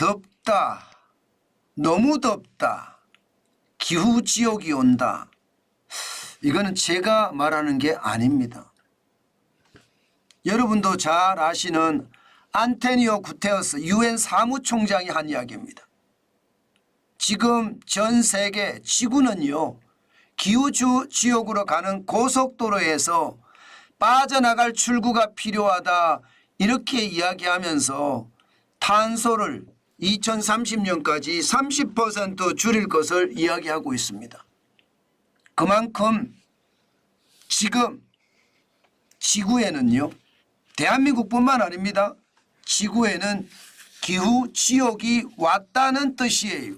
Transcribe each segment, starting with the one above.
덥다, 너무 덥다, 기후지옥이 온다. 이거는 제가 말하는 게 아닙니다. 여러분도 잘 아시는 안토니오 구테러스 UN 사무총장이 한 이야기입니다. 지금 전 세계 지구는요, 기후지옥으로 가는 고속도로에서 빠져나갈 출구가 필요하다 이렇게 이야기하면서 탄소를 2030년까지 30% 줄일 것을 이야기하고 있습니다. 그만큼 지금 지구에는요, 대한민국뿐만 아닙니다. 지구에는 기후지옥이 왔다는 뜻이에요.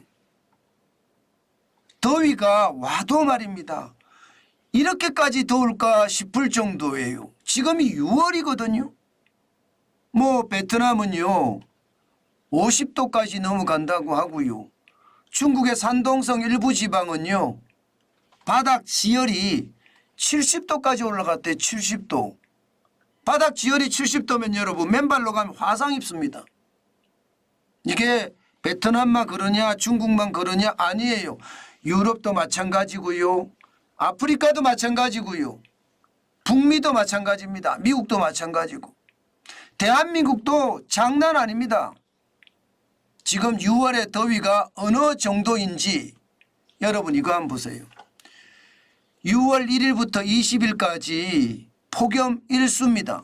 더위가 와도 말입니다. 이렇게까지 더울까 싶을 정도예요. 지금이 6월이거든요. 뭐 베트남은요 50도까지 넘어간다고 하고요. 중국의 산동성 일부 지방은요 바닥 지열이 70도까지 올라갔대요. 70도. 바닥 지열이 70도면 여러분 맨발로 가면 화상 입습니다. 이게 베트남만 그러냐 중국만 그러냐 아니에요. 유럽도 마찬가지고요. 아프리카도 마찬가지고요. 북미도 마찬가지입니다. 미국도 마찬가지고. 대한민국도 장난 아닙니다. 지금 6월의 더위가 어느 정도인지 여러분 이거 한번 보세요. 6월 1일부터 20일까지 폭염 일수입니다.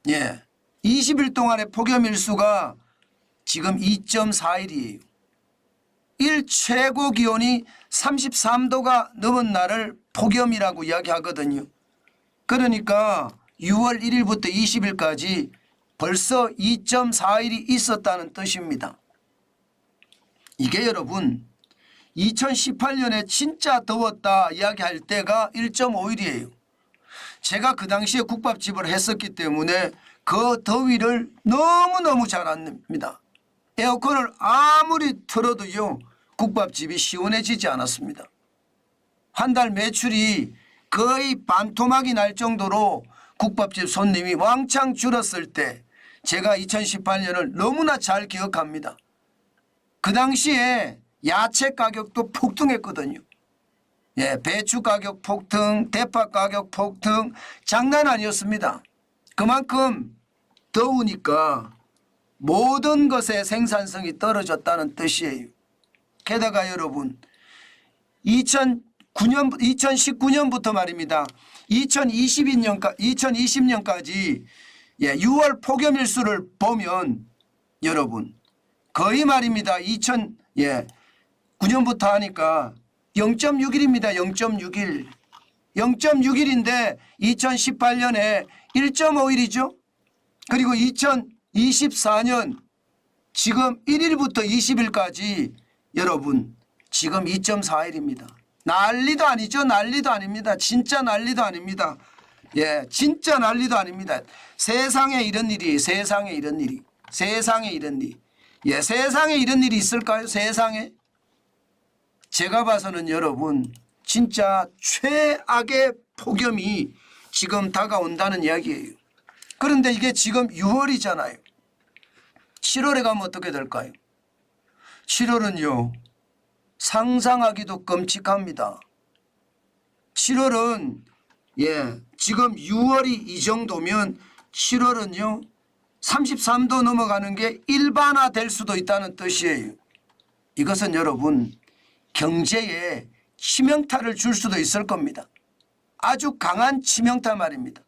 예, 20일 동안의 폭염 일수가 지금 2.4일이에요. 일 최고 기온이 33도가 넘은 날을 폭염이라고 이야기하거든요. 그러니까 6월 1일부터 20일까지 벌써 2.4일이 있었다는 뜻입니다. 이게 여러분 2018년에 진짜 더웠다 이야기할 때가 1.5일이에요. 제가 그 당시에 국밥집을 했었기 때문에 그 더위를 너무너무 잘 압니다. 에어컨을 아무리 틀어도요 국밥집이 시원해지지 않았습니다. 한 달 매출이 거의 반토막이 날 정도로 국밥집 손님이 왕창 줄었을 때 제가 2018년을 너무나 잘 기억합니다. 그 당시에 야채 가격도 폭등했거든요. 예, 배추 가격 폭등, 대파 가격 폭등 장난 아니었습니다. 그만큼 더우니까 모든 것의 생산성이 떨어졌다는 뜻이에요. 게다가 여러분 2019년부터 말입니다. 2020년까지 6월 폭염일수를 보면 여러분 거의 말입니다. 2009년부터 하니까 0.6일입니다. 0.6일. 0.6일인데 2018년에 1.5일이죠. 그리고 2024년 지금 1일부터 20일까지 여러분 지금 2.4일입니다. 난리도 아니죠. 난리도 아닙니다. 진짜 난리도 아닙니다. 예, 진짜 난리도 아닙니다. 세상에 이런 일이 세상에 이런 일이 세상에 이런 일. 예, 세상에 이런 일이 있을까요? 세상에? 제가 봐서는 여러분 진짜 최악의 폭염이 지금 다가온다는 이야기예요. 그런데 이게 지금 6월이잖아요. 7월에 가면 어떻게 될까요? 7월은요. 상상하기도 끔찍합니다. 7월은 지금 6월이 이 정도면 7월은요. 33도 넘어가는 게 일반화될 수도 있다는 뜻이에요. 이것은 여러분 경제에 치명타를 줄 수도 있을 겁니다. 아주 강한 치명타 말입니다.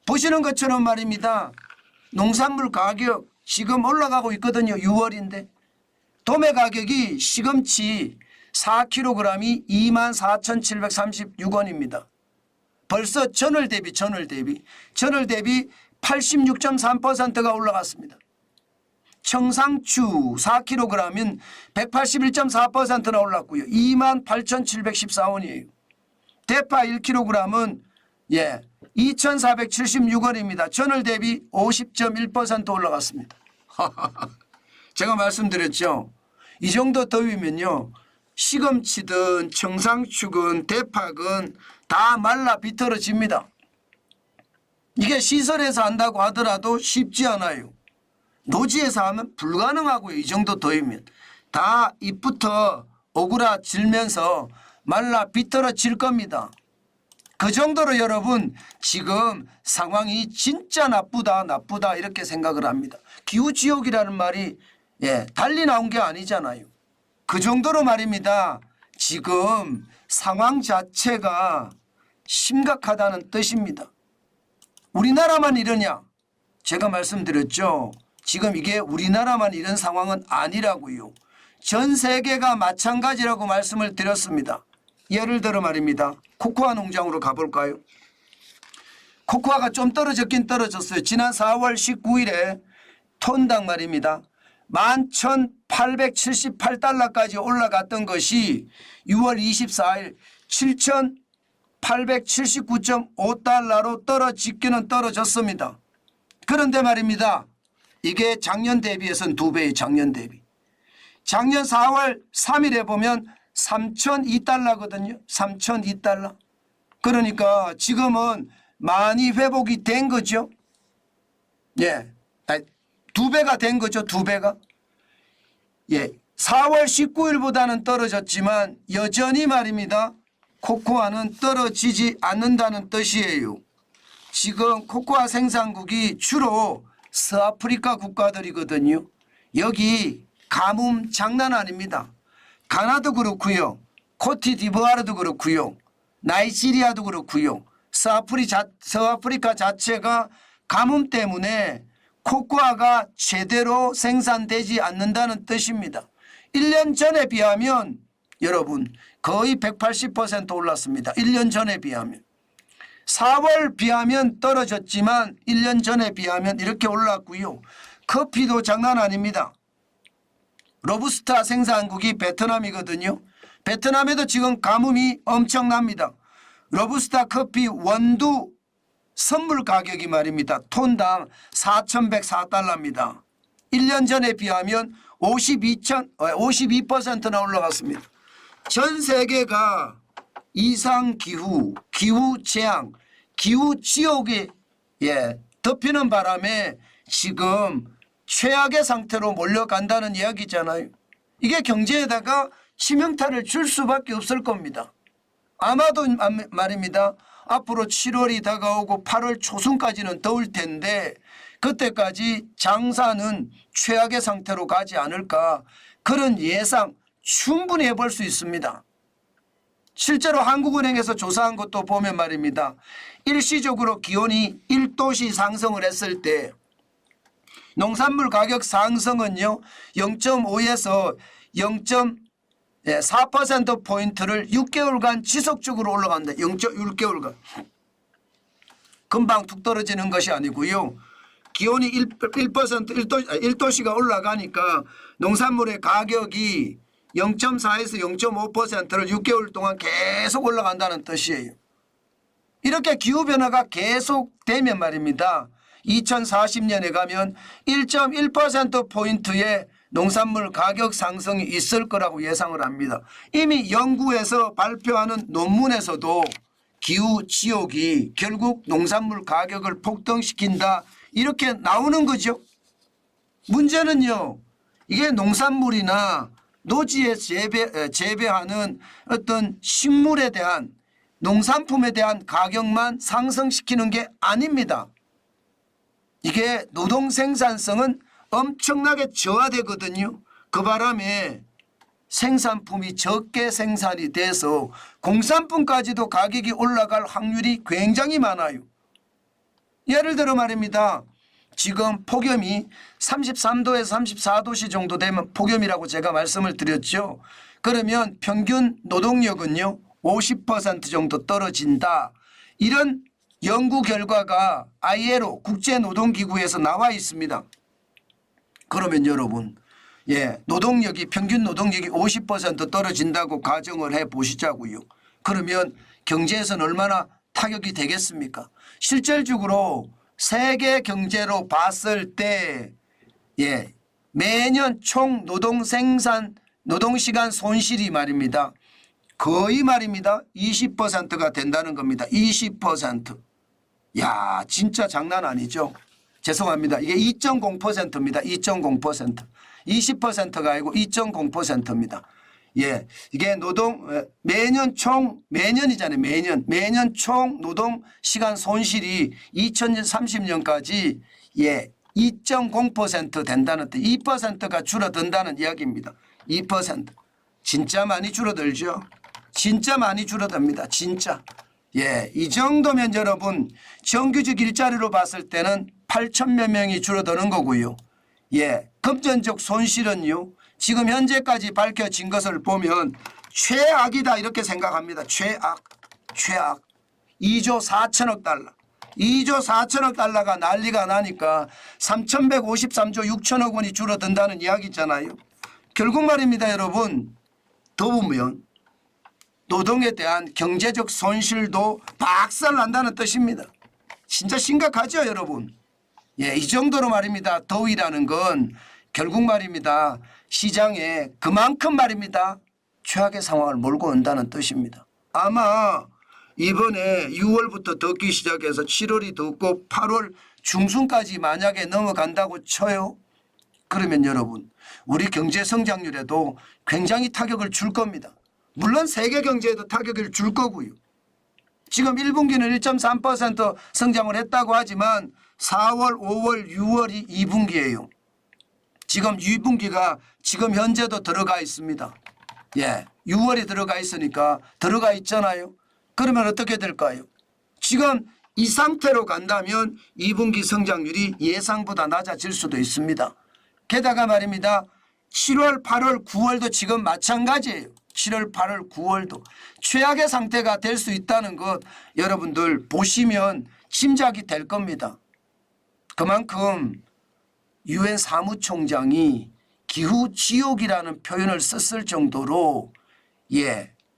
보시는 것처럼 말입니다. 농산물 가격 지금 올라가고 있거든요. 6월인데 도매 가격이 시금치 4kg이 24,736원입니다. 벌써 전월 대비 86.3%가 올라갔습니다. 청상추 4kg은 181.4%나 올랐고요. 28,714원이에요. 대파 1kg은 2,476원입니다. 전월 대비 50.1% 올라갔습니다. 제가 말씀드렸죠. 이 정도 더위면요. 시금치든 청상추든 대파든 다 말라 비틀어집니다. 이게 시설에서 한다고 하더라도 쉽지 않아요. 노지에서 하면 불가능하고요. 이 정도 더위면 다 잎부터 오그라질면서 말라 비틀어질 겁니다. 그 정도로 여러분 지금 상황이 진짜 나쁘다 이렇게 생각을 합니다. 기후지옥이라는 말이 달리 나온 게 아니잖아요. 그 정도로 말입니다. 지금 상황 자체가 심각하다는 뜻입니다. 우리나라만 이러냐? 제가 말씀드렸죠. 지금 이게 우리나라만 이런 상황은 아니라고요. 전 세계가 마찬가지라고 말씀을 드렸습니다. 예를 들어 말입니다. 코코아 농장으로 가볼까요? 코코아가 좀 떨어졌긴 떨어졌어요. 지난 4월 19일에 톤당 말입니다. 11,878달러까지 올라갔던 것이 6월 24일 7,879.5달러로 떨어지기는 떨어졌습니다. 그런데 말입니다. 이게 작년 대비해서는 2배의 작년 대비. 작년 4월 3일에 보면 3,002달러거든요. 3,002달러. 그러니까 지금은 많이 회복이 된 거죠. 예. 2배가 된 거죠. 2배가. 예. 4월 19일보다는 떨어졌지만 여전히 말입니다. 코코아는 떨어지지 않는다는 뜻이에요. 지금 코코아 생산국이 주로 서아프리카 국가들이거든요. 여기 가뭄 장난 아닙니다. 가나도 그렇고요. 코트디부아르도 그렇고요. 나이지리아도 그렇고요. 서아프리카 자체가 가뭄 때문에 코코아가 제대로 생산되지 않는다는 뜻입니다. 1년 전에 비하면 여러분 거의 180% 올랐습니다. 1년 전에 비하면. 4월 비하면 떨어졌지만 1년 전에 비하면 이렇게 올랐고요. 커피도 장난 아닙니다. 로부스타 생산국이 베트남이거든요. 베트남에도 지금 가뭄이 엄청납니다. 로부스타 커피 원두 선물 가격이 말입니다. 톤당 4,104달러입니다. 1년 전에 비하면 52%나 올라갔습니다. 전 세계가 이상기후, 기후재앙, 기후지옥에 덮이는 바람에 지금 최악의 상태로 몰려간다는 이야기잖아요. 이게 경제에다가 치명타를 줄 수밖에 없을 겁니다. 아마도 말입니다. 앞으로 7월이 다가오고 8월 초순까지는 더울 텐데 그때까지 장사는 최악의 상태로 가지 않을까 그런 예상 충분히 해볼 수 있습니다. 실제로 한국은행에서 조사한 것도 보면 말입니다. 일시적으로 기온이 1도씩 상승을 했을 때 농산물 가격 상승은요 0.5에서 0.4%포인트를 6개월간 지속적으로 올라간다. 0.6개월간. 금방 툭 떨어지는 것이 아니고요. 기온이 1도씨가 올라가니까 농산물의 가격이 0.4에서 0.5%를 6개월 동안 계속 올라간다는 뜻이에요. 이렇게 기후변화가 계속되면 말입니다. 2040년에 가면 1.1%포인트의 농산물 가격 상승이 있을 거라고 예상을 합니다. 이미 연구에서 발표하는 논문에서도 기후지옥이 결국 농산물 가격을 폭등시킨다 이렇게 나오는 거죠. 문제는요. 이게 농산물이나 노지에 재배하는 어떤 식물에 대한 농산품에 대한 가격만 상승시키는 게 아닙니다. 이게 노동 생산성은 엄청나게 저하되거든요. 그 바람에 생산품이 적게 생산이 돼서 공산품까지도 가격이 올라갈 확률이 굉장히 많아요. 예를 들어 말입니다. 지금 폭염이 33도에서 34도씨 정도 되면 폭염이라고 제가 말씀을 드렸죠. 그러면 평균 노동력은요 50% 정도 떨어진다. 이런 연구 결과가 ILO 국제노동기구에서 나와 있습니다. 그러면 여러분 노동력이 평균 노동력이 50% 떨어진다고 가정을 해 보시자고요. 그러면 경제에서는 얼마나 타격이 되겠습니까? 실질적으로 세계 경제로 봤을 때 매년 총 노동시간 손실이 말입니다. 거의 말입니다. 20%가 된다는 겁니다. 20%. 야 진짜 장난 아니죠. 죄송합니다. 이게 2.0%입니다. 2.0%. 20%가 아니고 2.0%입니다. 예, 이게 노동 매년이잖아요. 매년 총 노동 시간 손실이 2030년까지 2.0% 된다는 뜻, 2%가 줄어든다는 이야기입니다. 2%. 진짜 많이 줄어들죠. 진짜 많이 줄어듭니다. 진짜. 예, 이 정도면 여러분 정규직 일자리로 봤을 때는 8,000여 명이 줄어드는 거고요. 예, 금전적 손실은요. 지금 현재까지 밝혀진 것을 보면 최악이다 이렇게 생각합니다. 최악. 2조 4천억 달러. 2조 4천억 달러가 난리가 나니까 3,153조 6천억 원이 줄어든다는 이야기잖아요. 결국 말입니다. 여러분. 더 보면 노동에 대한 경제적 손실도 박살난다는 뜻입니다. 진짜 심각하죠 여러분. 예, 이 정도로 말입니다. 더위라는 건 결국 말입니다. 시장에 그만큼 말입니다. 최악의 상황을 몰고 온다는 뜻입니다. 아마 이번에 6월부터 덥기 시작해서 7월이 덥고 8월 중순까지 만약에 넘어간다고 쳐요. 그러면 여러분 우리 경제 성장률에도 굉장히 타격을 줄 겁니다. 물론 세계 경제에도 타격을 줄 거고요. 지금 1분기는 1.3% 성장을 했다고 하지만 4월, 5월, 6월이 2분기예요. 지금 2분기가 지금 현재도 들어가 있습니다. 예, 6월이 들어가 있으니까 들어가 있잖아요. 그러면 어떻게 될까요? 지금 이 상태로 간다면 2분기 성장률이 예상보다 낮아질 수도 있습니다. 게다가 말입니다. 7월, 8월, 9월도 지금 마찬가지예요. 7월, 8월, 9월도 최악의 상태가 될 수 있다는 것 여러분들 보시면 짐작이 될 겁니다. 그만큼 유엔 사무총장이 기후지옥이라는 표현을 썼을 정도로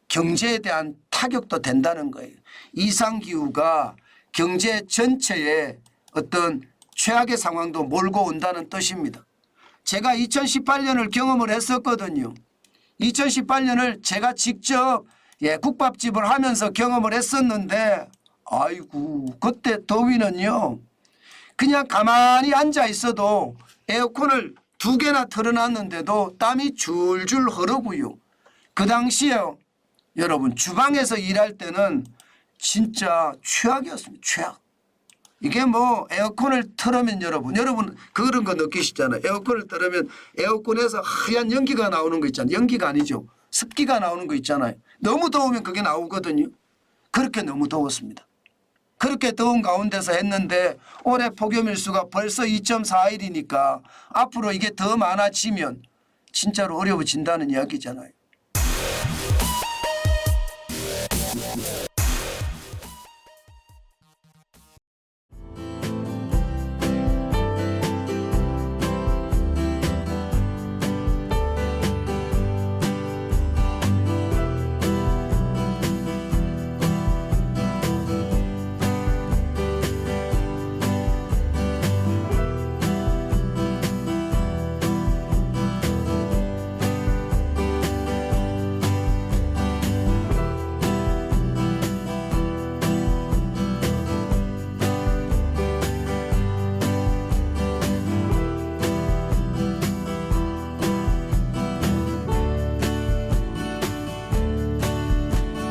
경제에 대한 타격도 된다는 거예요. 이상기후가 경제 전체에 어떤 최악의 상황도 몰고 온다는 뜻입니다. 제가 2018년을 경험을 했었거든요. 2018년을 제가 직접 국밥집을 하면서 경험을 했었는데 아이고 그때 더위는요. 그냥 가만히 앉아 있어도 에어컨을 2개나 틀어놨는데도 땀이 줄줄 흐르고요. 그 당시에 여러분 주방에서 일할 때는 진짜 최악이었습니다. 최악. 이게 뭐 에어컨을 틀으면 여러분 그런 거 느끼시잖아요. 에어컨을 틀으면 에어컨에서 하얀 연기가 나오는 거 있잖아요. 연기가 아니죠. 습기가 나오는 거 있잖아요. 너무 더우면 그게 나오거든요. 그렇게 너무 더웠습니다. 그렇게 더운 가운데서 했는데 올해 폭염일수가 벌써 2.4일이니까 앞으로 이게 더 많아지면 진짜로 어려워진다는 이야기잖아요.